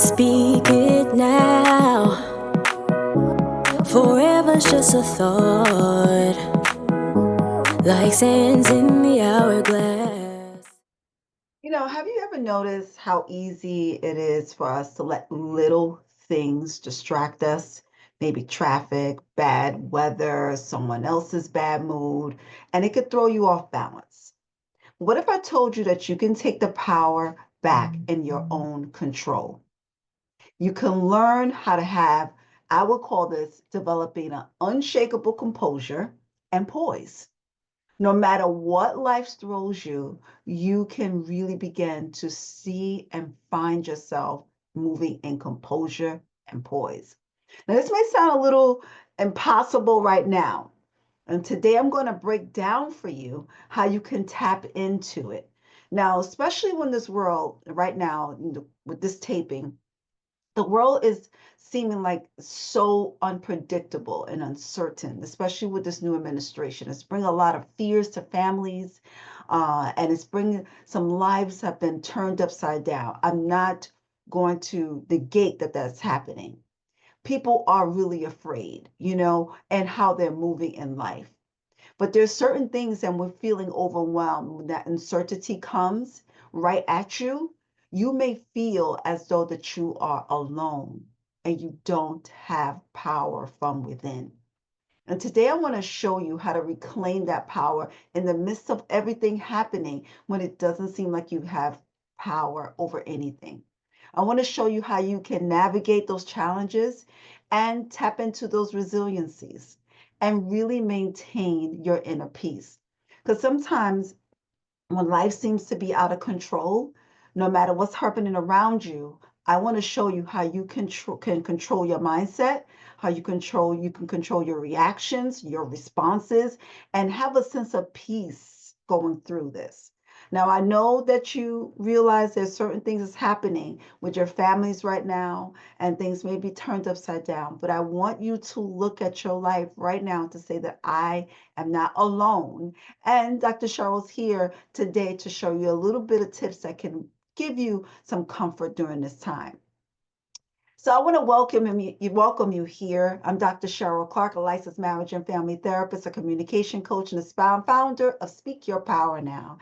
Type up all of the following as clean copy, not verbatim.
Speak it now. Forever's just a thought, like sands in the hourglass. Have you ever noticed how easy it is for us to let little things distract us? Maybe traffic, bad weather, someone else's bad mood, and it could throw you off balance. What if I told you that you can take the power back in your own control? You can learn how to have, I would call this developing an unshakable composure and poise. No matter what life throws you, you can really begin to see and find yourself moving in composure and poise. Now, this may sound a little impossible right now. And today I'm going to break down for you how you can tap into it. Now, especially when this world right now, with this taping, the world is seeming like so unpredictable and uncertain, especially with this new administration. It's bringing a lot of fears to families, and it's bringing some lives have been turned upside down. I'm not going to negate that that's happening. People are really afraid, and how they're moving in life. But there's certain things, and we're feeling overwhelmed when that uncertainty comes right at you. You may feel as though that you are alone and you don't have power from within. And today I want to show you how to reclaim that power in the midst of everything happening when it doesn't seem like you have power over anything. I want to show you how you can navigate those challenges and tap into those resiliencies and really maintain your inner peace. Because sometimes when life seems to be out of control, no matter what's happening around you, I want to show you how you can control your mindset, how you can control your reactions, your responses, and have a sense of peace going through this. Now, I know that you realize there's certain things that's happening with your families right now, and things may be turned upside down. But I want you to look at your life right now to say that I am not alone, and Dr. Cheryl's here today to show you a little bit of tips that can give you some comfort during this time. So I want to welcome you here. I'm Dr. Cheryl Clarke, a licensed marriage and family therapist, a communication coach, and a founder of Speak Your Power Now.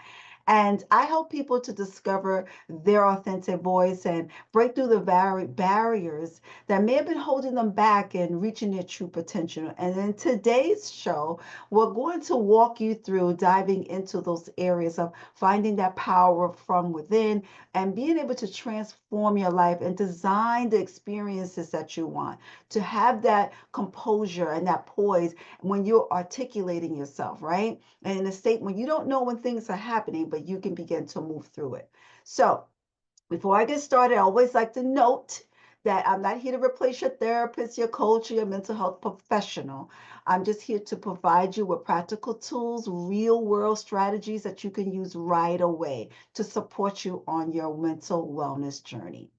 And I help people to discover their authentic voice and break through the barriers that may have been holding them back in reaching their true potential. And in today's show, we're going to walk you through diving into those areas of finding that power from within and being able to transform your life and design the experiences that you want, to have that composure and that poise when you're articulating yourself, right? And in a state when you don't know when things are happening, but you can begin to move through it. So before I get started, I always like to note that I'm not here to replace your therapist, your coach, or your mental health professional. I'm just here to provide you with practical tools, real world strategies that you can use right away to support you on your mental wellness journey.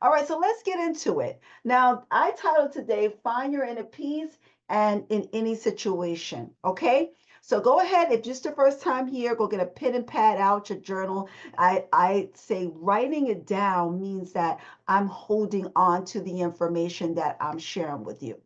All right, so let's get into it. Now, I titled today, Find Your Inner Peace and in Any Situation. Okay, so go ahead. If just the first time here, go get a pen and pad out, your journal. I say writing it down means that I'm holding on to the information that I'm sharing with you.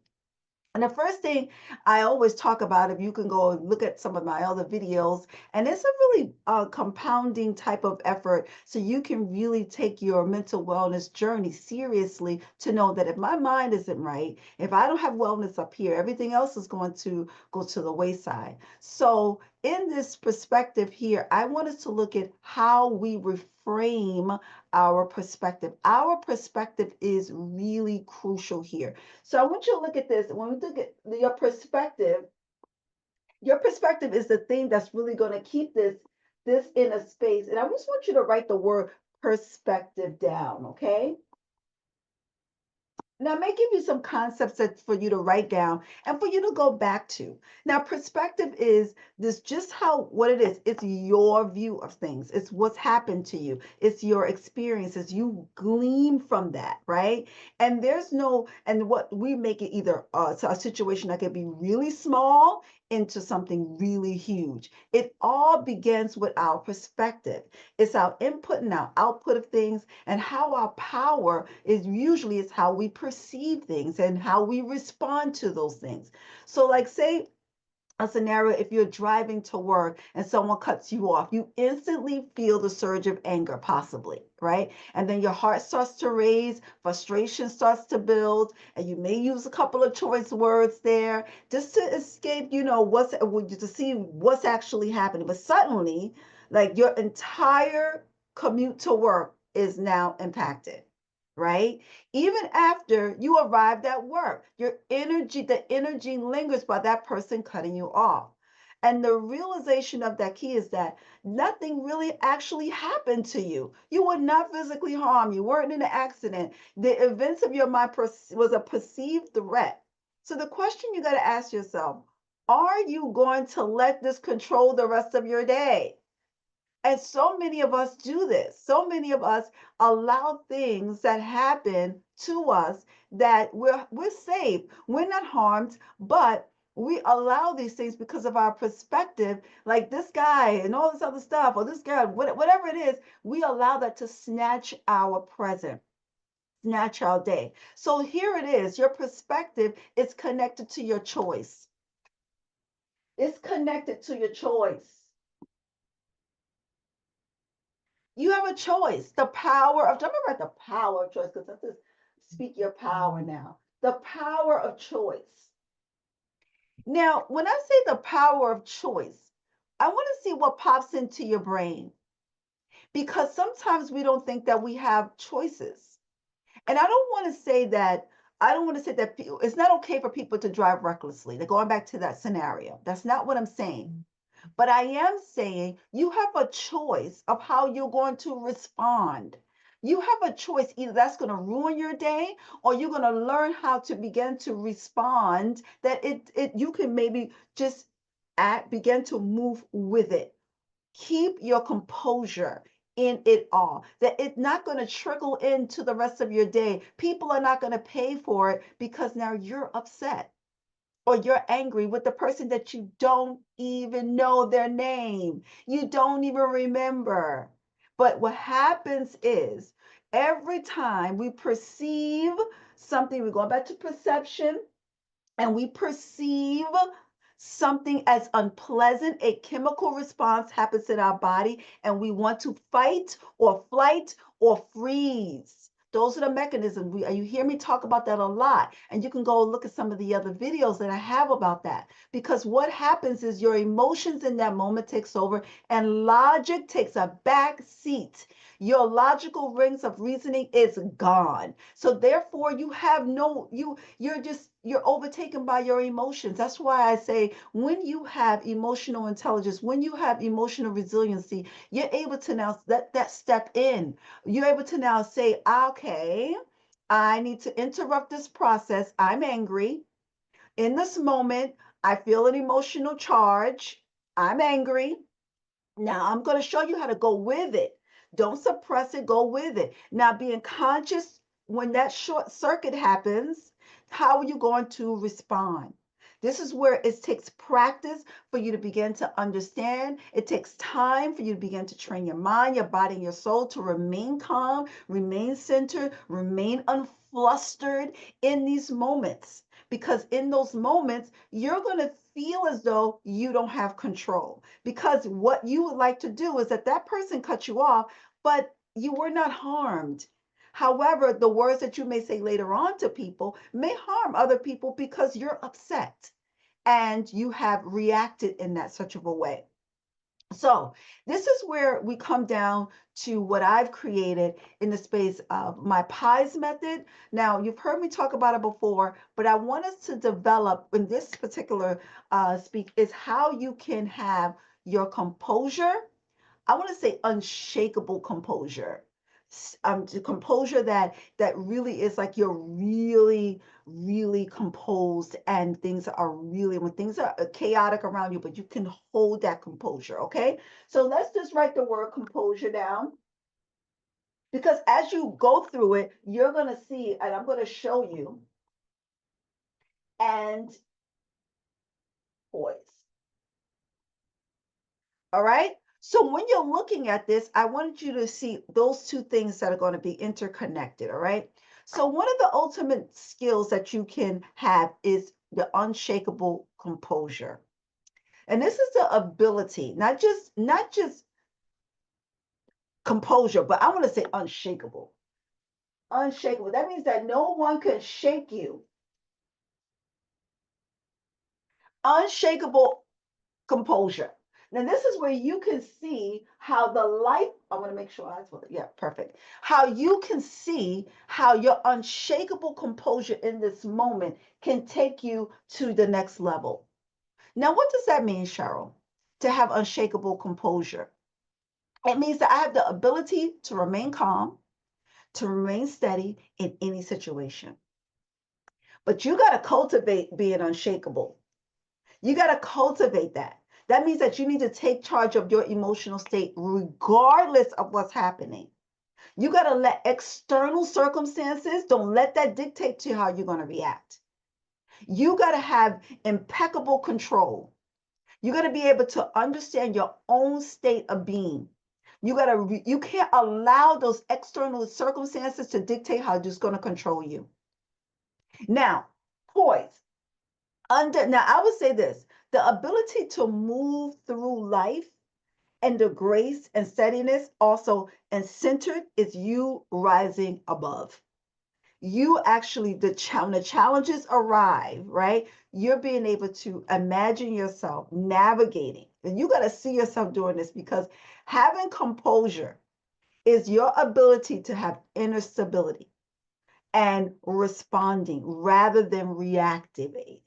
And the first thing I always talk about, if you can go and look at some of my other videos, and it's a really compounding type of effort. So you can really take your mental wellness journey seriously to know that if my mind isn't right, if I don't have wellness up here, everything else is going to go to the wayside. So in this perspective here, I want us to look at how we reframe our perspective. Our perspective is really crucial here. So I want you to look at this. When we look at your perspective is the thing that's really going to keep this in a space. And I just want you to write the word perspective down, okay? Now, I may give you some concepts that for you to write down and for you to go back to. Now, perspective is this just how what it is. It's your view of things. It's what's happened to you. It's your experiences. You glean from that, right? And there's no, and what we make it either a situation that could be really small into something really huge. It all begins with our perspective. It's our input and our output of things, and how our power is usually is how we perceive things and how we respond to those things. So, like, say a scenario, if you're driving to work and someone cuts you off, you instantly feel the surge of anger, possibly, right? And then your heart starts to raise, frustration starts to build, and you may use a couple of choice words there just to escape, to see what's actually happening. But suddenly, like, your entire commute to work is now impacted, right? Even after you arrived at work, the energy lingers by that person cutting you off. And the realization of that key is that nothing really actually happened to you. You were not physically harmed. You weren't in an accident. The events of your mind was a perceived threat. So the question you got to ask yourself, are you going to let this control the rest of your day? And so many of us do this. So many of us allow things that happen to us that we're safe. We're not harmed, but we allow these things because of our perspective, like this guy and all this other stuff, or this girl, whatever it is, we allow that to snatch our present, snatch our day. So here it is. Your perspective is connected to your choice. It's connected to your choice. You have a choice. The power of, remember, the power of choice, because that's just speak your power now. The power of choice. Now, when I say the power of choice, I want to see what pops into your brain, because sometimes we don't think that we have choices. And I don't want to say that it's not okay for people to drive recklessly. They're going back to that scenario. That's not what I'm saying. But I am saying you have a choice of how you're going to respond. You have a choice. Either that's going to ruin your day, or you're going to learn how to begin to respond that you can maybe just begin to move with it. Keep your composure in it all. That it's not going to trickle into the rest of your day. People are not going to pay for it because now you're upset or you're angry with the person that you don't even know their name. You don't even remember. But what happens is every time we perceive something, we're going back to perception, and we perceive something as unpleasant, a chemical response happens in our body, and we want to fight or flight or freeze. Those are the mechanisms. You hear me talk about that a lot. And you can go look at some of the other videos that I have about that. Because what happens is your emotions in that moment takes over and logic takes a back seat. Your logical rings of reasoning is gone. So therefore you have no, you're overtaken by your emotions. That's why I say when you have emotional intelligence, when you have emotional resiliency, you're able to now let that step in. You're able to now say, okay, I need to interrupt this process. I'm angry. In this moment, I feel an emotional charge. I'm angry. Now I'm going to show you how to go with it. Don't suppress it, go with it. Now, being conscious when that short circuit happens, how are you going to respond? This is where it takes practice for you to begin to understand. It takes time for you to begin to train your mind, your body, and your soul to remain calm, remain centered, remain unflustered in these moments. Because in those moments, you're going to feel as though you don't have control. Because what you would like to do is that person cut you off, but you were not harmed. However, the words that you may say later on to people may harm other people because you're upset and you have reacted in that such of a way. So this is where we come down to what I've created in the space of my pies method. Now, you've heard me talk about it before, but I want us to develop in this particular speak is how you can have your composure. I want to say unshakable composure. The composure that really is like you're really composed, and things are really, when things are chaotic around you, but you can hold that composure. Okay, so let's just write the word composure down, because as you go through it, you're going to see, and I'm going to show you, and poise. All right. So when you're looking at this, I wanted you to see those two things that are going to be interconnected. All right. So one of the ultimate skills that you can have is the unshakable composure. And this is the ability, not just composure, but I want to say unshakable. Unshakable. That means that no one can shake you. Unshakable composure. Now, this is where you can see how the life, I want to make sure eyes will, yeah, perfect. How you can see how your unshakable composure in this moment can take you to the next level. Now, what does that mean, Cheryl? To have unshakable composure. It means that I have the ability to remain calm, to remain steady in any situation. But you got to cultivate being unshakable. You got to cultivate that. That means that you need to take charge of your emotional state regardless of what's happening. You got to let external circumstances, don't let that dictate to how you're going to react. You got to have impeccable control. You got to be able to understand your own state of being. You can't allow those external circumstances to dictate how it's going to control you. Now, poise. Now I would say this, the ability to move through life and the grace and steadiness also and centered is you rising above. You actually when the challenges arrive, right? You're being able to imagine yourself navigating, and you got to see yourself doing this because having composure is your ability to have inner stability and responding rather than reactivating.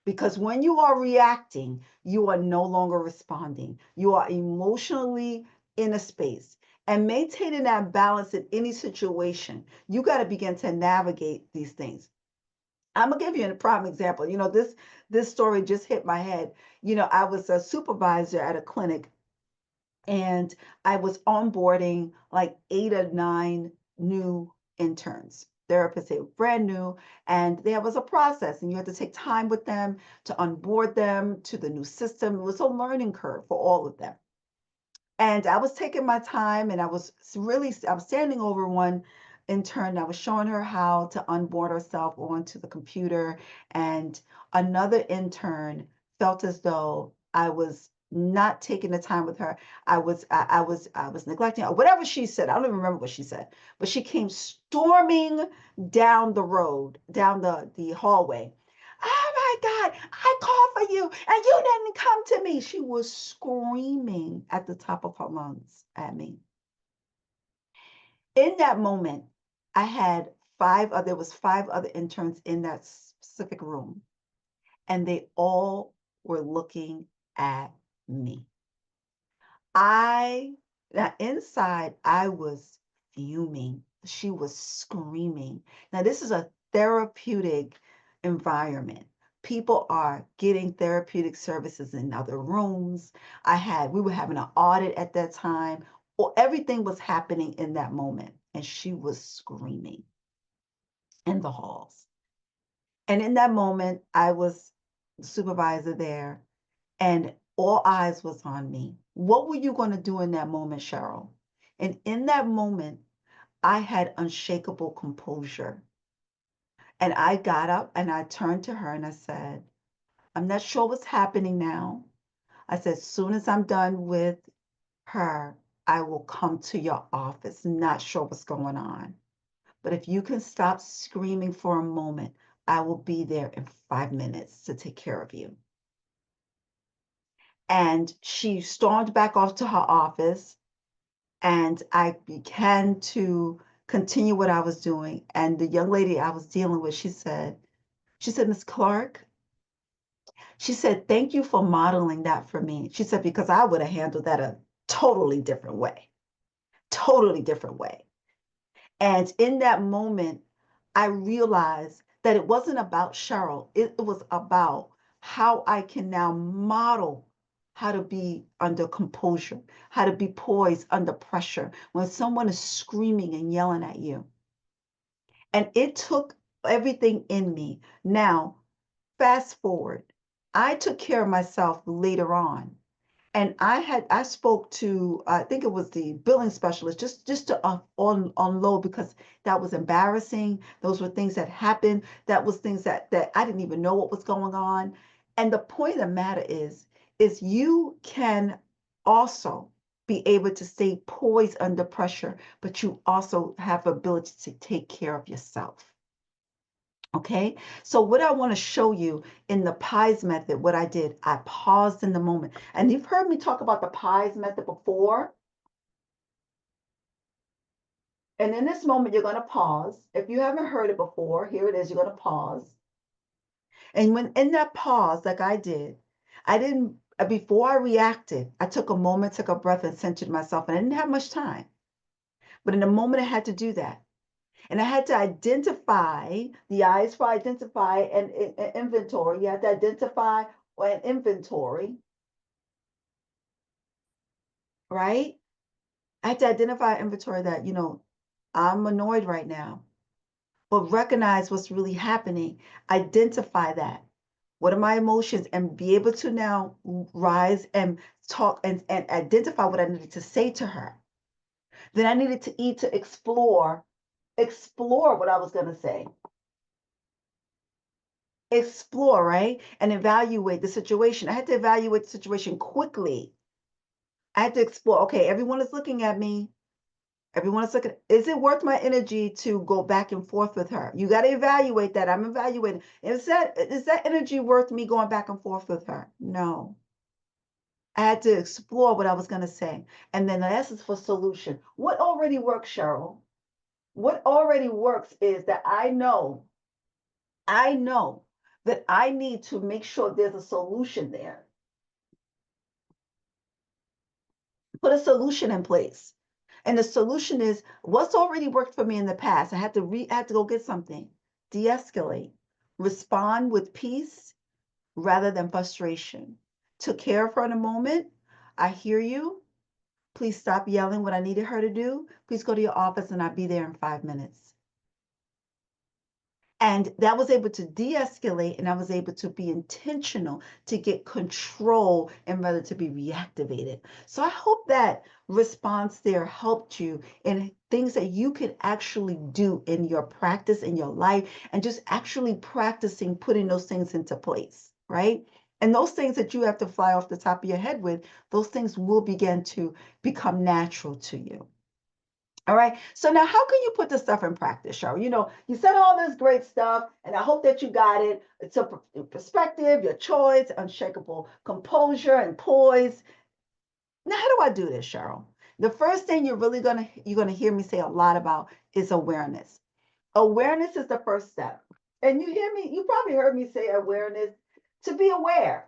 Because when you are reacting, you are no longer responding. You are emotionally in a space. And maintaining that balance in any situation, you got to begin to navigate these things. I'm gonna give you a prime example. This story just hit my head. I was a supervisor at a clinic and I was onboarding like 8 or 9 new interns. Therapists, they were brand new, and there was a process, and you had to take time with them to onboard them to the new system. It was a learning curve for all of them. And I was taking my time, and I was standing over one intern. I was showing her how to onboard herself onto the computer, and another intern felt as though I was not taking the time with her. I was neglecting her, whatever she said. I don't even remember what she said, but she came storming down the road, down the hallway. Oh my God, I called for you and you didn't come to me. She was screaming at the top of her lungs at me. In that moment, there was 5 other interns in that specific room, and they all were looking at me. I Now inside I was fuming. She was screaming. Now this is a therapeutic environment. People are getting therapeutic services in other rooms. We were having an audit at that time. Or everything was happening in that moment. And she was screaming in the halls. And in that moment, I was the supervisor there and all eyes was on me. What were you going to do in that moment, Cheryl? And in that moment, I had unshakable composure. And I got up and I turned to her and I said, I'm not sure what's happening now. I said, as soon as I'm done with her, I will come to your office. Not sure what's going on. But if you can stop screaming for a moment, I will be there in 5 minutes to take care of you. And she stormed back off to her office, and I began to continue what I was doing. And the young lady I was dealing with, she said, Miss Clarke, she said, thank you for modeling that for me. She said, because I would have handled that a totally different way, totally different way. And in that moment, I realized that it wasn't about Cheryl. It was about how I can now model how to be under composure, how to be poised under pressure when someone is screaming and yelling at you. And it took everything in me. Now, fast forward, I took care of myself later on. And I spoke to, I think it was the billing specialist, just to unload, because that was embarrassing. Those were things that happened. That was things that I didn't even know what was going on. And the point of the matter is you can also be able to stay poised under pressure, but you also have ability to take care of yourself. Okay, so what I want to show you in the pies method, what I did, I paused in the moment. And you've heard me talk about the pies method before. And in this moment, you're going to pause. If you haven't heard it before, here it is, you're going to pause. And when in that pause, like I did, I didn't, before I reacted, I took a moment, took a breath, and centered myself. And I didn't have much time. But in a moment, I had to do that. And I had to identify, the I is for identify and inventory. You have to identify an inventory, right? I had to identify inventory that, I'm annoyed right now, but recognize what's really happening. Identify that. What are my emotions? And be able to now rise and talk and identify what I needed to say to her. Then I needed to eat to explore what I was going to say. Explore, right? And evaluate the situation. I had to evaluate the situation quickly. I had to explore, okay, everyone is looking at me. Everyone is looking, is it worth my energy to go back and forth with her? You got to evaluate that. I'm evaluating. Is that energy worth me going back and forth with her? No. I had to explore what I was going to say. And then the essence for solution. What already works, Cheryl? What already works is that I know that I need to make sure there's a solution there. Put a solution in place. And the solution is what's already worked for me in the past. I had to go get something, de-escalate, respond with peace rather than frustration. Took care of her in a moment. I hear you. Please stop yelling what I needed her to do. Please go to your office and I'll be there in 5 minutes. And that was able to de-escalate, and I was able to be intentional to get control and rather to be reactivated. So I hope that response there helped you in things that you can actually do in your practice, in your life, and just actually practicing putting those things into place, right? And those things that you have to fly off the top of your head with, those things will begin to become natural to you. All right. So now how can you put this stuff in practice, Cheryl? You said all this great stuff, and I hope that you got it. It's a perspective, your choice, unshakable composure and poise. Now, how do I do this, Cheryl? The first thing you're gonna hear me say a lot about is awareness. Awareness is the first step. And you probably heard me say awareness. To be aware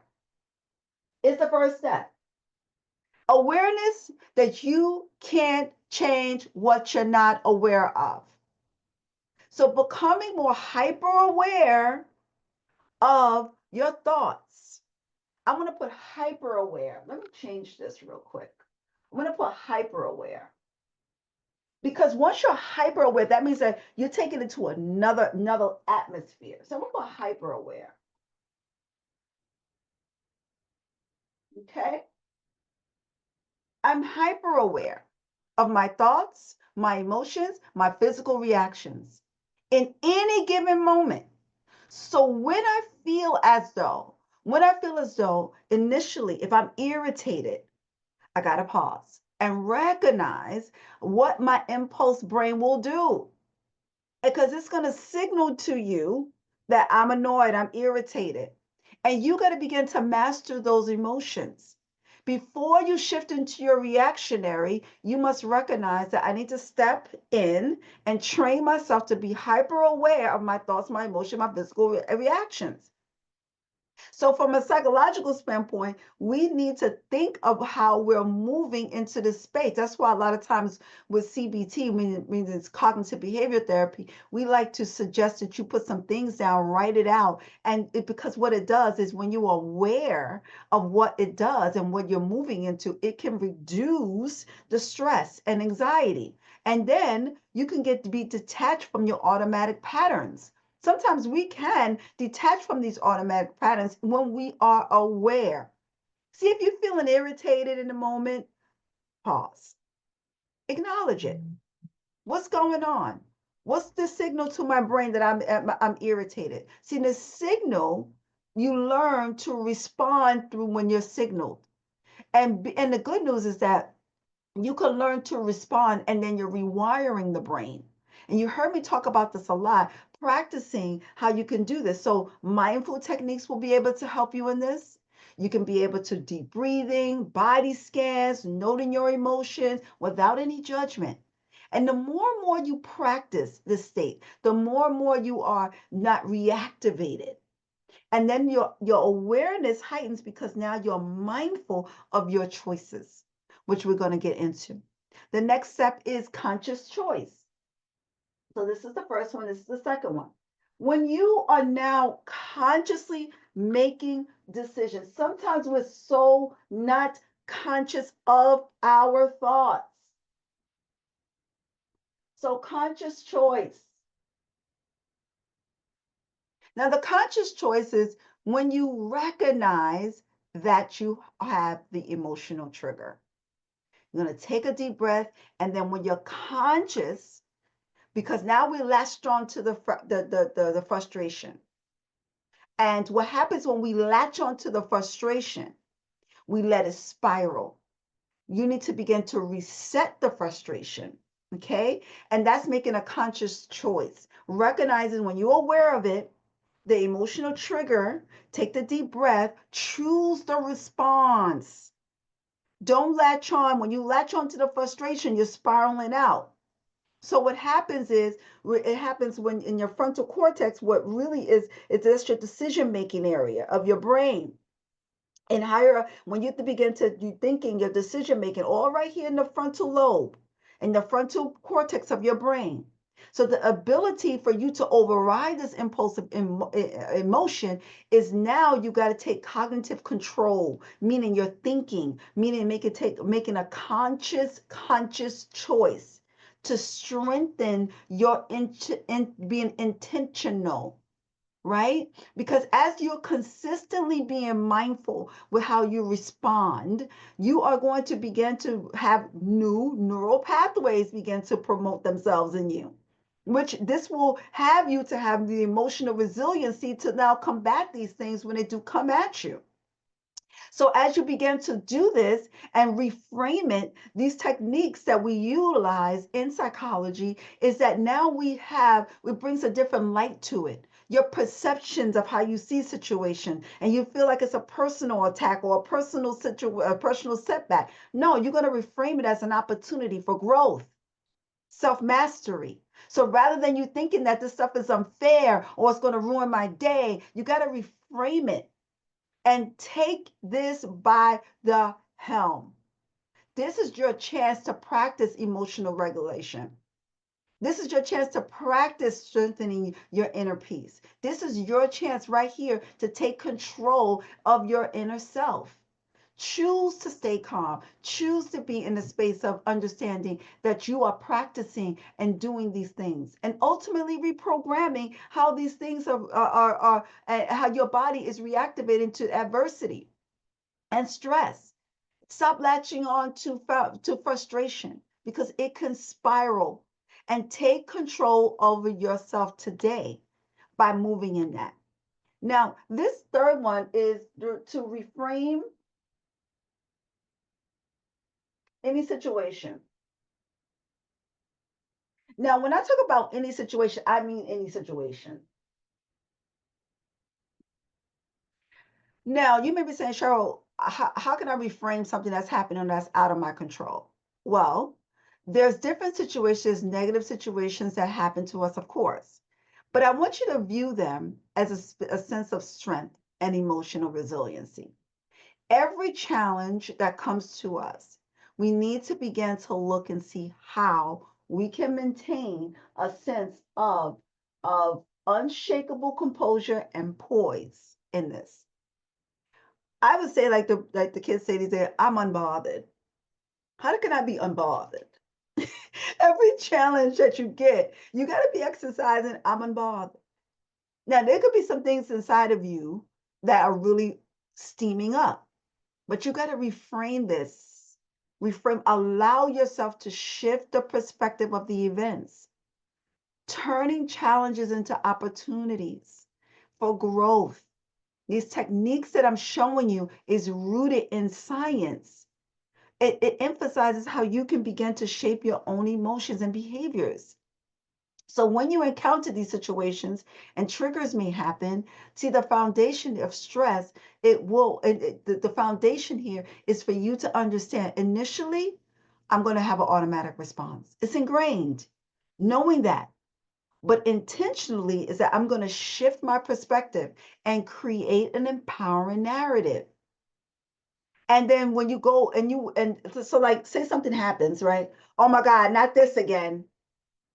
is the first step. Awareness that you can't change what you're not aware of. So becoming more hyper aware of your thoughts. I'm going to put hyper aware. Let me change this real quick. I'm going to put hyper aware. Because once you're hyper aware, that means that you're taking it to another atmosphere. So I'm going to put hyper aware. Okay? I'm hyper aware of my thoughts, my emotions, my physical reactions in any given moment. So when I feel as though initially, if I'm irritated, I got to pause and recognize what my impulse brain will do. Because it's going to signal to you that I'm annoyed, I'm irritated. And you got to begin to master those emotions. Before you shift into your reactionary, you must recognize that I need to step in and train myself to be hyper aware of my thoughts, my emotions, my physical reactions. So, from a psychological standpoint, we need to think of how we're moving into this space. That's why a lot of times with CBT, meaning it's cognitive behavior therapy, we like to suggest that you put some things down, write it out. Because what it does is when you're aware of what it does and what you're moving into, it can reduce the stress and anxiety. And then you can get to be detached from your automatic patterns. Sometimes we can detach from these automatic patterns when we are aware. See if you're feeling irritated in the moment, pause, acknowledge it. What's going on? What's the signal to my brain that I'm irritated? See, the signal you learn to respond through when you're signaled. And the good news is that you can learn to respond and then you're rewiring the brain. And you heard me talk about this a lot, practicing how you can do this. So, mindful techniques will be able to help you in this. You can be able to deep breathing, body scans, noting your emotions without any judgment. And the more and more you practice this state, the more and more you are not reactivated. And then your awareness heightens because now you're mindful of your choices, which we're going to get into. The next step is conscious choice. So this is the first one, this is the second one. When you are now consciously making decisions, sometimes we're so not conscious of our thoughts. So conscious choice. Now, the conscious choice is when you recognize that you have the emotional trigger. You're going to take a deep breath, and then when you're conscious, because now we latched on to the frustration. And what happens when we latch on to the frustration, we let it spiral. You need to begin to reset the frustration. Okay. And that's making a conscious choice, recognizing when you're aware of it, the emotional trigger, take the deep breath, choose the response. Don't latch on. When you latch on to the frustration, you're spiraling out. So what happens is it happens when in your frontal cortex, what really is that's your decision making area of your brain. And higher when you begin to do thinking, your decision making, all right here in the frontal lobe, in the frontal cortex of your brain. So the ability for you to override this impulsive emotion is now you got to take cognitive control, meaning you're thinking, meaning making a conscious choice to strengthen your being intentional, right? Because as you're consistently being mindful with how you respond, you are going to begin to have new neural pathways begin to promote themselves in you, which this will have you to have the emotional resiliency to now combat these things when they do come at you. So as you begin to do this and reframe it, these techniques that we utilize in psychology is that now it brings a different light to it. Your perceptions of how you see situation, and you feel like it's a personal attack or a personal setback. No, you're going to reframe it as an opportunity for growth, self-mastery. So rather than you thinking that this stuff is unfair or it's going to ruin my day, you got to reframe it and take this by the helm. This is your chance to practice emotional regulation. This is your chance to practice strengthening your inner peace. This is your chance right here to take control of your inner self. Choose to stay calm. Choose to be in the space of understanding that you are practicing and doing these things, and ultimately reprogramming how these things are how your body is reactivating to adversity and stress. Stop latching on to frustration because it can spiral, and take control over yourself today by moving in that. Now, this third one is to reframe any situation. Now, when I talk about any situation, I mean any situation. Now, you may be saying, Cheryl, how can I reframe something that's happening that's out of my control? Well, there's different situations, negative situations that happen to us, of course. But I want you to view them as a sense of strength and emotional resiliency. Every challenge that comes to us, we need to begin to look and see how we can maintain a sense of unshakable composure and poise in this. I would say like the kids say these days, I'm unbothered. How can I be unbothered? Every challenge that you get, you got to be exercising, I'm unbothered. Now, there could be some things inside of you that are really steaming up. But you got to reframe this. Reframe, allow yourself to shift the perspective of the events, turning challenges into opportunities for growth. These techniques that I'm showing you is rooted in science. It emphasizes how you can begin to shape your own emotions and behaviors. So when you encounter these situations and triggers may happen, see the foundation of stress, the foundation here is for you to understand initially, I'm going to have an automatic response. It's ingrained, knowing that. But intentionally is that I'm going to shift my perspective and create an empowering narrative. And then when you go and so like say something happens, right? Oh my God, not this again.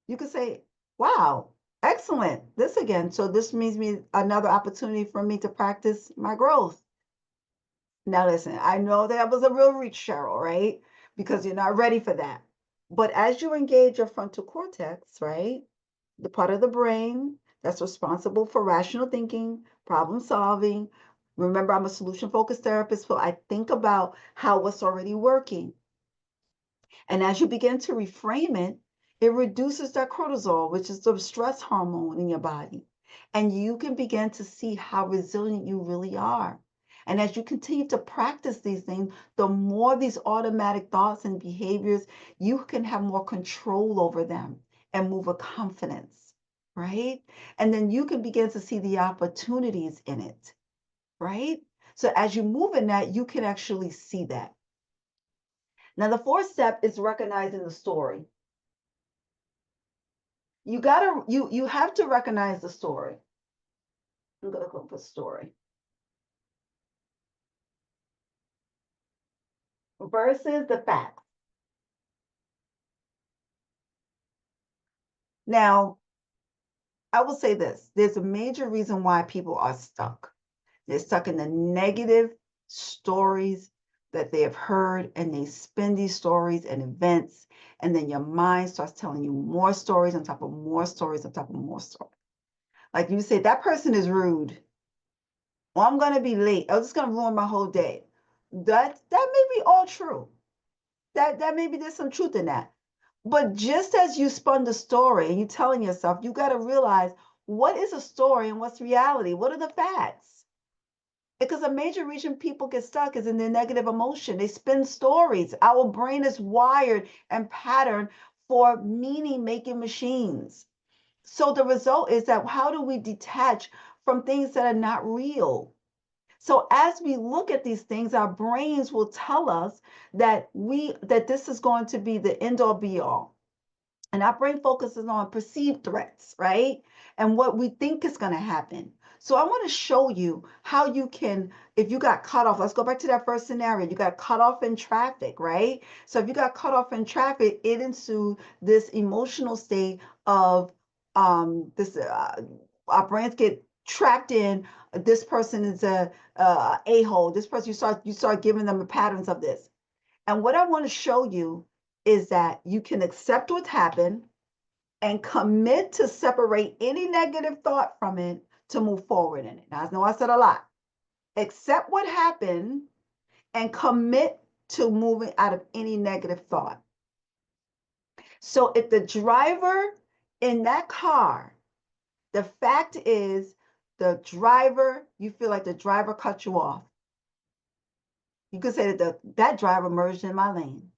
You could say, wow, excellent, this again. So this means me another opportunity for me to practice my growth. Now listen, I know that was a real reach, Cheryl, right? Because you're not ready for that. But as you engage your frontal cortex, right? The part of the brain that's responsible for rational thinking, problem solving. Remember, I'm a solution focused therapist, so I think about how what's already working. And as you begin to reframe it, it reduces that cortisol, which is the stress hormone in your body. And you can begin to see how resilient you really are. And as you continue to practice these things, the more these automatic thoughts and behaviors, you can have more control over them and move with confidence, right? And then you can begin to see the opportunities in it, right? So as you move in that, you can actually see that. Now, the fourth step is recognizing the story. You have to recognize the story. I'm gonna click the story versus the facts. Now, I will say this: there's a major reason why people are stuck. They're stuck in the negative stories that they have heard, and they spin these stories and events, and then your mind starts telling you more stories on top of more stories on top of more stories. Like you say, that person is rude. Or I'm gonna be late. Oh, it's gonna ruin my whole day. That may be all true. That maybe there's some truth in that. But just as you spun the story and you're telling yourself, you got to realize what is a story and what's reality? What are the facts? Because a major reason people get stuck is in their negative emotion. They spin stories. Our brain is wired and patterned for meaning making machines. So the result is that how do we detach from things that are not real? So as we look at these things, our brains will tell us that this is going to be the end all be all. And our brain focuses on perceived threats, right? And what we think is going to happen. So I want to show you how you can, if you got cut off, let's go back to that first scenario. You got cut off in traffic, right? So if you got cut off in traffic, it ensued this emotional state of this our brains get trapped in this person is a-hole. This person you start giving them the patterns of this. And what I want to show you is that you can accept what's happened and commit to separate any negative thought from it to move forward in it. Now, I know I said a lot. Accept what happened and commit to moving out of any negative thought. So if the driver in that car, the fact is you feel like the driver cut you off. You could say that that driver merged in my lane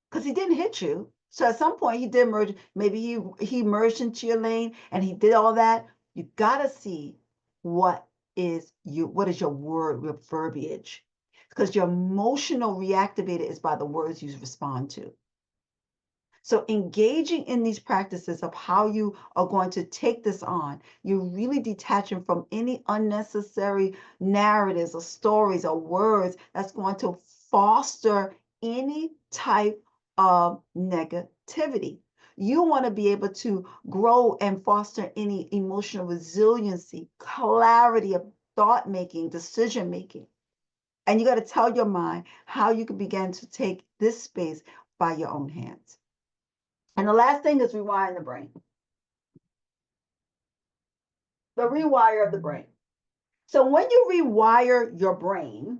because he didn't hit you. So at some point he did merge. Maybe he merged into your lane and he did all that. You gotta see what is your word, your verbiage, because your emotional reactivator is by the words you respond to. So engaging in these practices of how you are going to take this on, you're really detaching from any unnecessary narratives or stories or words that's going to foster any type of negativity. You want to be able to grow and foster any emotional resiliency, clarity of thought making, decision making. And you got to tell your mind how you can begin to take this space by your own hands. And the last thing is rewiring the brain. The rewire of the brain. So when you rewire your brain,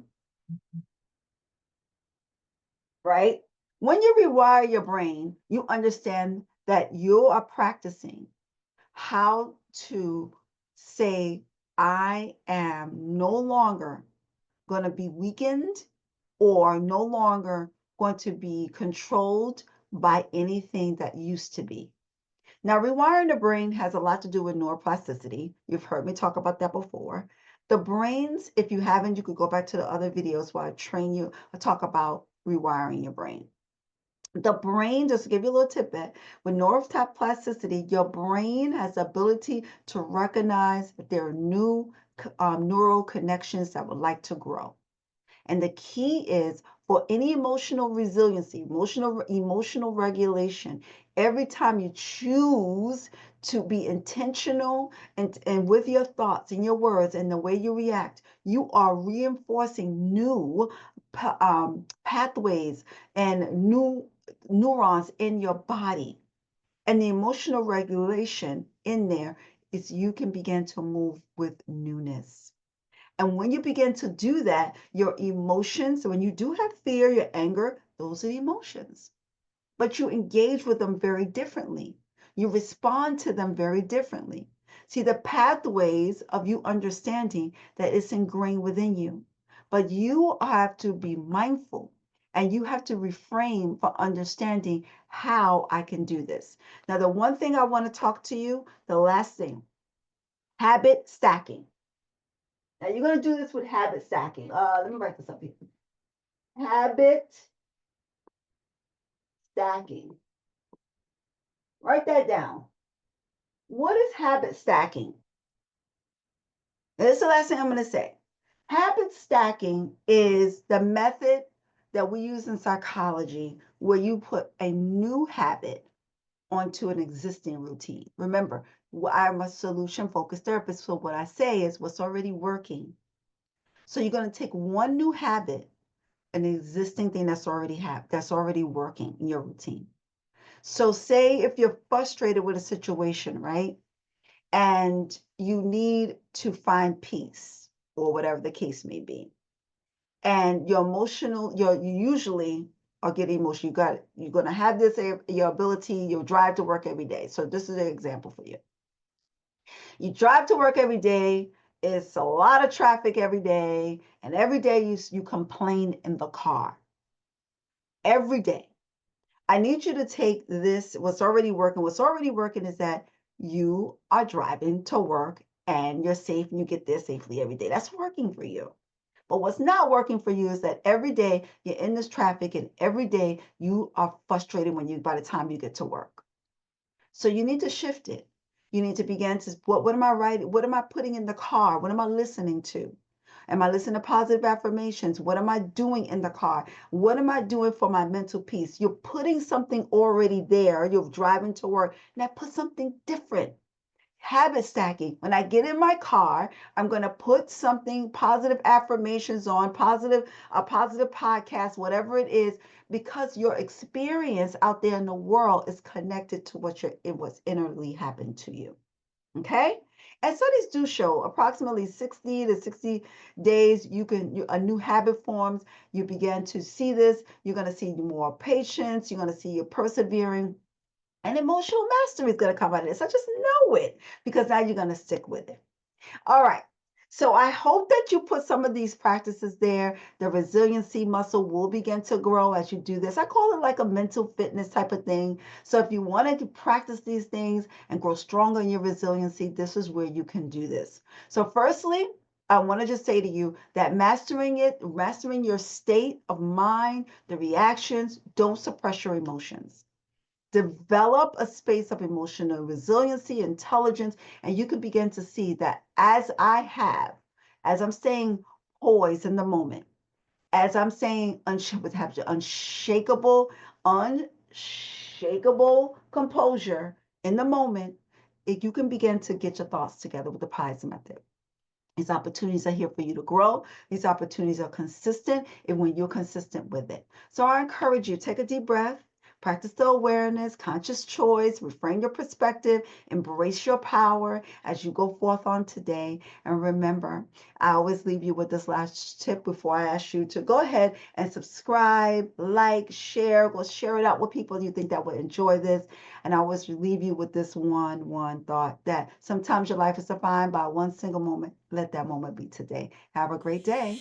right? When you rewire your brain, you understand that you are practicing how to say, I am no longer going to be weakened or no longer going to be controlled by anything that used to be. Now, rewiring the brain has a lot to do with neuroplasticity. You've heard me talk about that before. The brains, if you haven't, you could go back to the other videos where I train you, I talk about rewiring your brain. The brain, just to give you a little tidbit, with neuroplasticity, your brain has the ability to recognize that there are new neural connections that would like to grow. And the key is for any emotional resiliency, emotional regulation, every time you choose to be intentional and with your thoughts and your words and the way you react, you are reinforcing new pathways and new neurons in your body. And the emotional regulation in there is you can begin to move with newness. And when you begin to do that, your emotions, so when you do have fear, your anger, those are the emotions. But you engage with them very differently. You respond to them very differently. See, the pathways of you understanding that it's ingrained within you. But you have to be mindful and you have to refrain from understanding how I can do this. Now, the one thing I want to talk to you, the last thing, habit stacking. Now you're going to do this with habit stacking. Let me write this up here. Habit stacking. Write that down. What is habit stacking? Now, this is the last thing I'm going to say. Habit stacking is the method that we use in psychology where you put a new habit onto an existing routine. Remember, I'm a solution focused therapist, so what I say is what's already working. So you're going to take one new habit, an existing thing that's already working in your routine. So say if you're frustrated with a situation, right? And you need to find peace or whatever the case may be. And you usually are getting emotional. You're gonna have this your ability, your drive to work every day. So this is an example for you. You drive to work every day, it's a lot of traffic every day, and every day you complain in the car. Every day. I need you to take this, what's already working. What's already working is that you are driving to work and you're safe and you get there safely every day. That's working for you. But what's not working for you is that every day you're in this traffic and every day you are frustrated by the time you get to work. So you need to shift it. You need to begin to, what am I writing? What am I putting in the car? What am I listening to? Am I listening to positive affirmations? What am I doing in the car? What am I doing for my mental peace? You're putting something already there. You're driving to work. Now put something different. Habit stacking. When I get in my car, I'm going to put something positive affirmations on, a positive podcast, whatever it is, because your experience out there in the world is connected to what's innerly happened to you. Okay? And studies do show approximately 60 to 60 days a new habit forms. You begin to see this. You're going to see more patience. You're going to see you persevering. And emotional mastery is going to come out of this. So just know it because now you're going to stick with it. All right. So I hope that you put some of these practices there. The resiliency muscle will begin to grow as you do this. I call it like a mental fitness type of thing. So if you wanted to practice these things and grow stronger in your resiliency, this is where you can do this. So firstly, I want to just say to you that mastering your state of mind, the reactions, don't suppress your emotions. Develop a space of emotional resiliency, intelligence, and you can begin to see that as I'm staying poised in the moment, as I'm saying unshakable composure in the moment, if you can begin to get your thoughts together with the Pies method. These opportunities are here for you to grow. These opportunities are consistent and when you're consistent with it. So I encourage you, take a deep breath, Practice the awareness, conscious choice, reframe your perspective, embrace your power as you go forth on today. And remember, I always leave you with this last tip before I ask you to go ahead and subscribe, like, share, go share it out with people you think that would enjoy this. And I always leave you with this one thought that sometimes your life is defined by one single moment. Let that moment be today. Have a great day.